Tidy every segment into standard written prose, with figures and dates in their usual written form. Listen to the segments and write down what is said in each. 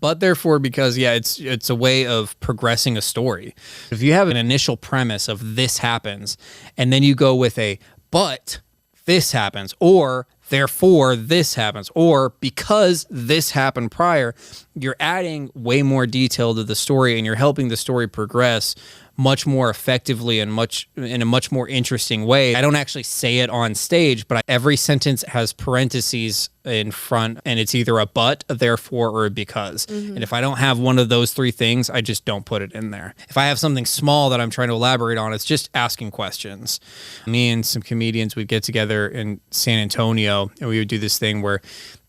But therefore, because it's a way of progressing a story. If you have an initial premise of this happens, and then you go with a but this happens, or therefore this happens, or because this happened prior, you're adding way more detail to the story, and you're helping the story progress much more effectively and in a much more interesting way. I don't actually say it on stage, but every sentence has parentheses in front, and it's either a but, a therefore, or a because. And if I don't have one of those three things, I just don't put it in there. If I have something small that I'm trying to elaborate on, it's just asking questions. Me and some comedians would get together in San Antonio, and we would do this thing where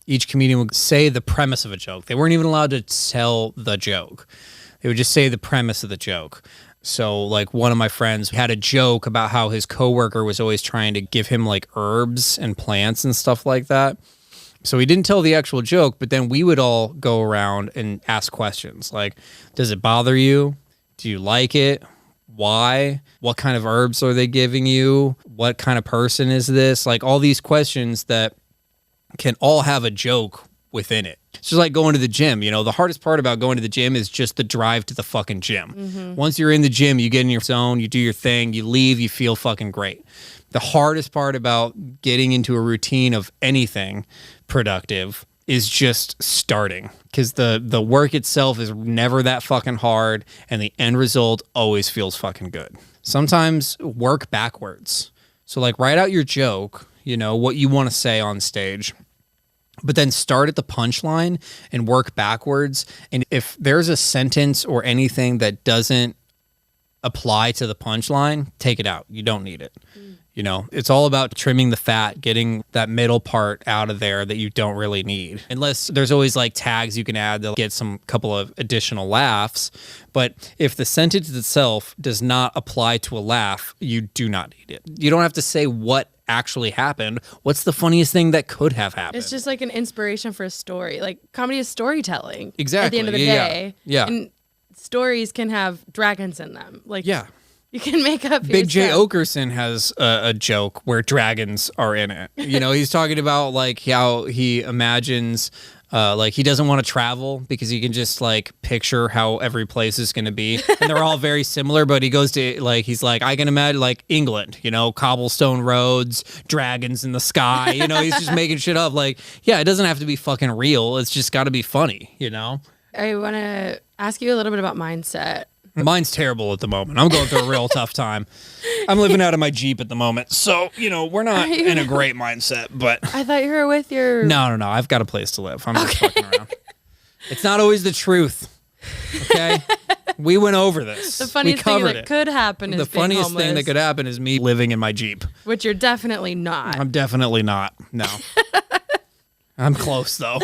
each comedian would say the premise of a joke. They weren't even allowed to tell the joke. They would just say the premise of the joke. So like one of my friends had a joke about how his coworker was always trying to give him like herbs and plants and stuff like that. So he didn't tell the actual joke, but then we would all go around and ask questions like, does it bother you? Do you like it? Why? What kind of herbs are they giving you? What kind of person is this? Like all these questions that can all have a joke within it. It's just like going to the gym. You know, the hardest part about going to the gym is just the drive to the fucking gym. Once you're in the gym, you get in your zone, you do your thing, you leave, you feel fucking great. The hardest part about getting into a routine of anything productive is just starting, because the work itself is never that fucking hard, and the end result always feels fucking good. Sometimes work backwards. So like write out your joke, you know, what you want to say on stage, but then start at the punchline and work backwards. And if there's a sentence or anything that doesn't apply to the punchline, take it out. You don't need it. You know, it's all about trimming the fat, getting that middle part out of there that you don't really need. Unless there's always like tags you can add that'll get some couple of additional laughs. But if the sentence itself does not apply to a laugh, you do not need it. You don't have to say what actually happened. What's the funniest thing that could have happened? It's just like an inspiration for a story. Like comedy is storytelling. Exactly. At the end of the day. Yeah. And stories can have dragons in them. Like yeah. You can make up Big J. yourself. Okerson has a joke where dragons are in it. You know, he's talking about like how he imagines like he doesn't want to travel because he can just like picture how every place is going to be. And they're all very similar, but he goes to like, he's like, I can imagine like England, you know, cobblestone roads, dragons in the sky. You know, he's just making shit up. Like, yeah, it doesn't have to be fucking real. It's just got to be funny, you know? I want to ask you a little bit about mindset. Mine's terrible at the moment. I'm going through a real tough time. I'm living out of my Jeep at the moment. So, you know, we're not in a great mindset, but... I thought you were with your... No. I've got a place to live. I'm just fucking around. It's not always the truth. Okay? We went over this. The funniest thing that could happen is the funniest thing that could happen is me living in my Jeep. Which you're definitely not. I'm definitely not. No. I'm close, though.